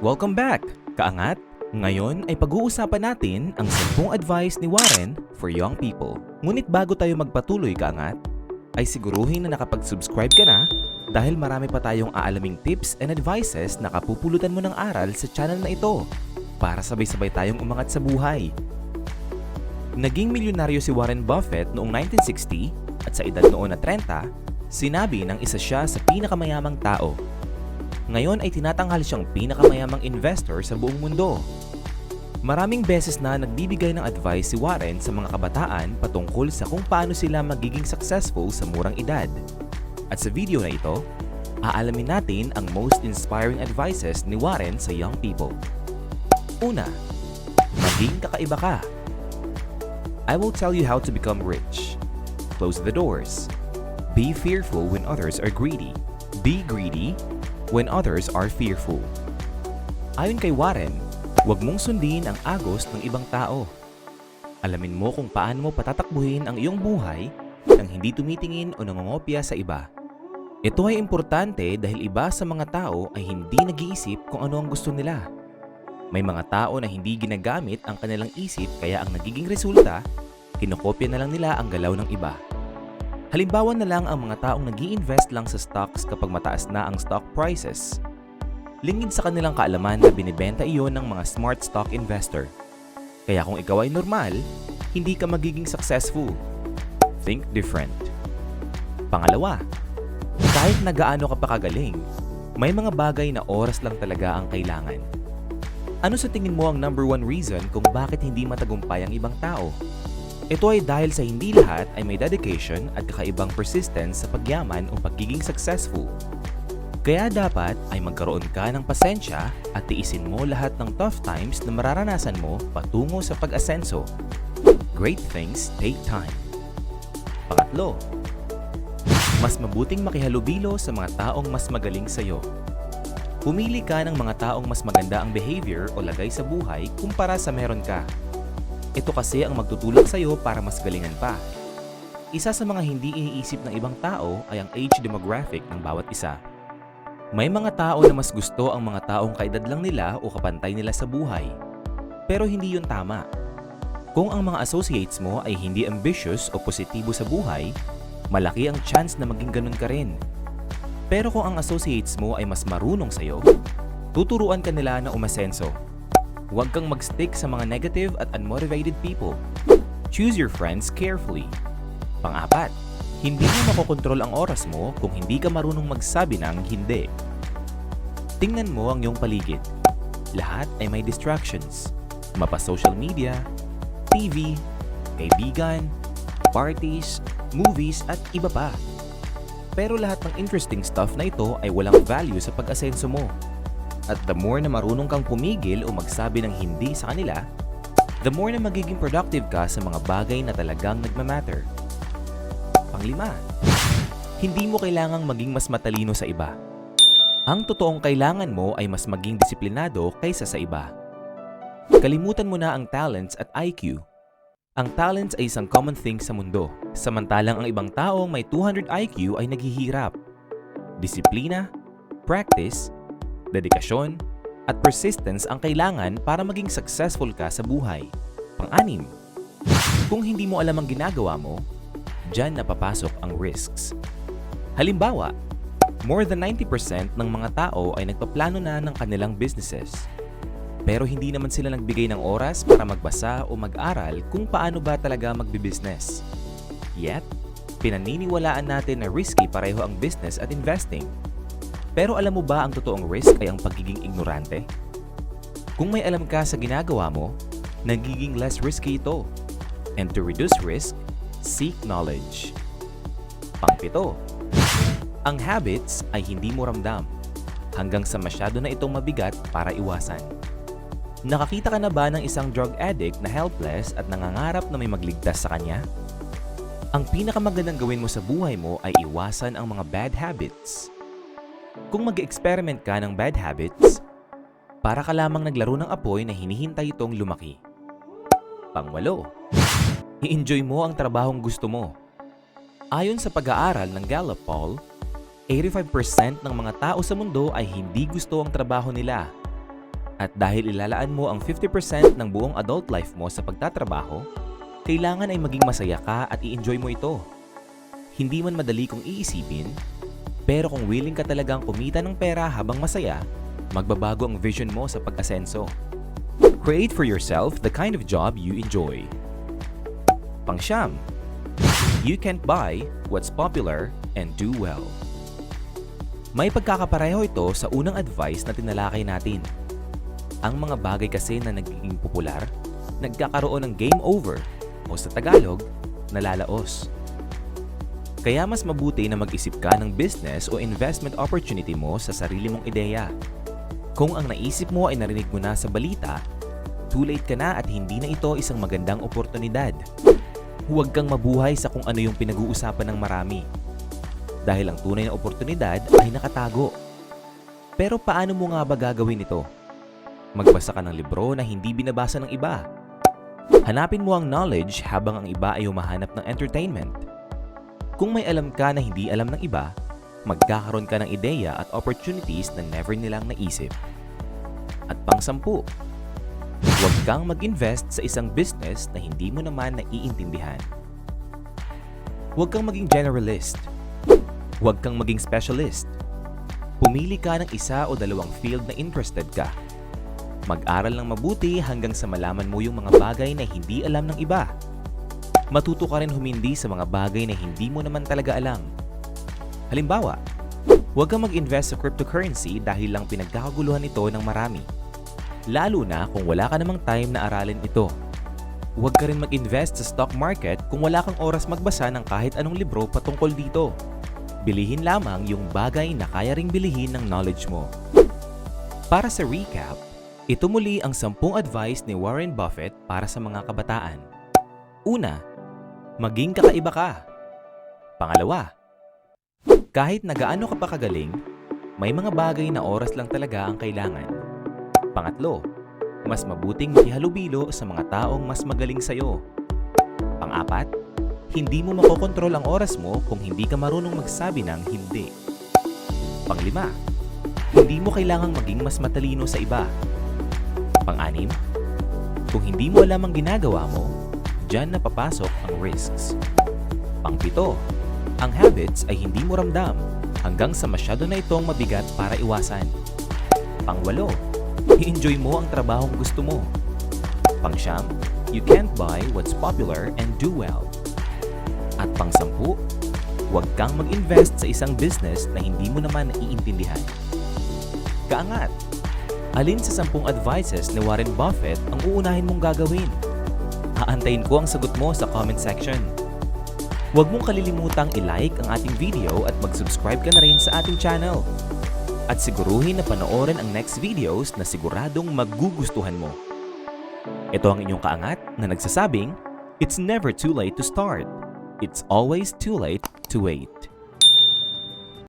Welcome back, Kaangat! Ngayon ay pag-uusapan natin ang 10 advice ni Warren for young people. Ngunit bago tayo magpatuloy, Kaangat, ay siguruhin na nakapag-subscribe ka na dahil marami pa tayong aalaming tips and advices na kapupulutan mo ng aral sa channel na ito para sabay-sabay tayong umangat sa buhay. Naging milyonaryo si Warren Buffett noong 1960 at sa edad noon na 30, sinabi ng isa siya sa pinakamayamang tao. Ngayon ay tinatanghal siyang pinakamayamang investor sa buong mundo. Maraming beses na nagbibigay ng advice si Warren sa mga kabataan patungkol sa kung paano sila magiging successful sa murang edad. At sa video na ito, aalamin natin ang most inspiring advices ni Warren sa young people. Una, maging kakaiba ka. I will tell you how to become rich. Close the doors. Be fearful when others are greedy. Be greedy when others are fearful. Ayon kay Warren, huwag mong sundin ang agos ng ibang tao. Alamin mo kung paano mo patatakbuhin ang iyong buhay nang hindi tumitingin o nangongopya sa iba. Ito ay importante dahil iba sa mga tao ay hindi nag-iisip kung ano ang gusto nila. May mga tao na hindi ginagamit ang kanilang isip kaya ang nagiging resulta, kinokopya na lang nila ang galaw ng iba. Halimbawa na lang ang mga taong nag-i-invest lang sa stocks kapag mataas na ang stock prices. Lingid sa kanilang kaalaman na binibenta iyon ng mga smart stock investor. Kaya kung ikaw ay normal, hindi ka magiging successful. Think different. Pangalawa, kahit na gaano ka pa kagaling, may mga bagay na oras lang talaga ang kailangan. Ano sa tingin mo ang number one reason kung bakit hindi matagumpay ang ibang tao? Ito ay dahil sa hindi lahat ay may dedication at kakaibang persistence sa pagyaman o pagiging successful. Kaya dapat ay magkaroon ka ng pasensya at tiisin mo lahat ng tough times na mararanasan mo patungo sa pag-asenso. Great things take time. Pangatlo, mas mabuting makihalubilo sa mga taong mas magaling sa iyo. Pumili ka ng mga taong mas maganda ang behavior o lagay sa buhay kumpara sa meron ka. Ito kasi ang magtutulak sa iyo para mas galingan pa. Isa sa mga hindi iniisip ng ibang tao ay ang age demographic ng bawat isa. May mga tao na mas gusto ang mga taong kaedad lang nila o kapantay nila sa buhay. Pero hindi yun tama. Kung ang mga associates mo ay hindi ambitious o positibo sa buhay, malaki ang chance na maging ganun ka rin. Pero kung ang associates mo ay mas marunong sa iyo, tuturuan ka nila na umasenso. Huwag kang mag-stick sa mga negative at unmotivated people. Choose your friends carefully. Pang-apat, hindi mo makokontrol ang oras mo kung hindi ka marunong magsabi ng hindi. Tingnan mo ang iyong paligid. Lahat ay may distractions. Mapa-social media, TV, kaibigan, parties, movies at iba pa. Pero lahat ng interesting stuff na ito ay walang value sa pag-asenso mo. At the more na marunong kang pumigil o magsabi ng hindi sa kanila, the more na magiging productive ka sa mga bagay na talagang nagmamatter. Panglima, hindi mo kailangang maging mas matalino sa iba. Ang totoong kailangan mo ay mas maging disiplinado kaysa sa iba. Kalimutan mo na ang talents at IQ. Ang talents ay isang common thing sa mundo, samantalang ang ibang taong may 200 IQ ay naghihirap. Disiplina, practice, dedikasyon, at persistence ang kailangan para maging successful ka sa buhay. Pang-anim, kung hindi mo alam ang ginagawa mo, dyan napapasok ang risks. Halimbawa, more than 90% ng mga tao ay nagpaplano na ng kanilang businesses. Pero hindi naman sila nagbigay ng oras para magbasa o mag-aral kung paano ba talaga magbibusiness. Yet, pinaniniwalaan natin na risky pareho ang business at investing. Pero alam mo ba ang totoong risk ay ang pagiging ignorante? Kung may alam ka sa ginagawa mo, nagiging less risky ito. And to reduce risk, seek knowledge. Pang-pito, ang habits ay hindi mo ramdam hanggang sa masyado na itong mabigat para iwasan. Nakakita ka na ba ng isang drug addict na helpless at nangangarap na may magligtas sa kanya? Ang pinakamagandang gawin mo sa buhay mo ay iwasan ang mga bad habits. Kung mag-experiment ka ng bad habits, para ka lamang naglaro ng apoy na hinihintay itong lumaki. Pang-walo, i-enjoy mo ang trabahong gusto mo. Ayon sa pag-aaral ng Gallup poll, 85% ng mga tao sa mundo ay hindi gusto ang trabaho nila. At dahil ilalaan mo ang 50% ng buong adult life mo sa pagtatrabaho, kailangan ay maging masaya ka at i-enjoy mo ito. Hindi man madali kung iisipin, pero kung willing ka talagang kumita ng pera habang masaya, magbabago ang vision mo sa pag-asenso. Create for yourself the kind of job you enjoy. Pangsyam, you can't buy what's popular and do well. May pagkakapareho ito sa unang advice na tinalakay natin. Ang mga bagay kasi na nagiging popular, nagkakaroon ng game over o sa Tagalog, nalalaos. Kaya mas mabuti na mag-isip ka ng business o investment opportunity mo sa sarili mong ideya. Kung ang naisip mo ay narinig mo na sa balita, too late ka na at hindi na ito isang magandang oportunidad. Huwag kang mabuhay sa kung ano yung pinag-uusapan ng marami. Dahil ang tunay na oportunidad ay nakatago. Pero paano mo nga ba gagawin ito? Magbasa ka ng libro na hindi binabasa ng iba. Hanapin mo ang knowledge habang ang iba ay humahanap ng entertainment. Kung may alam ka na hindi alam ng iba, magkakaroon ka ng ideya at opportunities na never nilang naisip. At pang-10, huwag kang mag-invest sa isang business na hindi mo naman naiintindihan. Huwag kang maging generalist. Huwag kang maging specialist. Pumili ka ng isa o dalawang field na interested ka. Mag-aral ng mabuti hanggang sa malaman mo yung mga bagay na hindi alam ng iba. Matuto ka rin humindi sa mga bagay na hindi mo naman talaga alam. Halimbawa, huwag kang mag-invest sa cryptocurrency dahil lang pinagkakaguluhan ito ng marami. Lalo na kung wala ka namang time na aralin ito. Huwag ka rin mag-invest sa stock market kung wala kang oras magbasa ng kahit anong libro patungkol dito. Bilihin lamang yung bagay na kaya ring bilihin ng knowledge mo. Para sa recap, ito muli ang 10 advice ni Warren Buffett para sa mga kabataan. Una, maging kakaiba ka. Pangalawa, kahit na gaano ka pa kagaling, may mga bagay na oras lang talaga ang kailangan. Pangatlo, mas mabuting makihalubilo sa mga taong mas magaling sa'yo. Pang-apat, hindi mo makokontrol ang oras mo kung hindi ka marunong magsabi ng hindi. Pang-lima, hindi mo kailangang maging mas matalino sa iba. Pang-anim, kung hindi mo alam ang ginagawa mo, diyan na papasok ang risks. Pang-pito, ang habits ay hindi mo ramdam hanggang sa masyado na itong mabigat para iwasan. Pang-walo, i-enjoy mo ang trabahong gusto mo. Pang-siyam, you can't buy what's popular and do well. At pang-10, huwag kang mag-invest sa isang business na hindi mo naman naiintindihan. Kaangat! Alin sa 10 advices ni Warren Buffett ang uunahin mong gagawin? Aantayin ko ang sagot mo sa comment section. Huwag mong kalilimutang i-like ang ating video at mag-subscribe ka na rin sa ating channel. At siguruhin na panoorin ang next videos na siguradong magugustuhan mo. Ito ang inyong kaangat na nagsasabing, it's never too late to start. It's always too late to wait.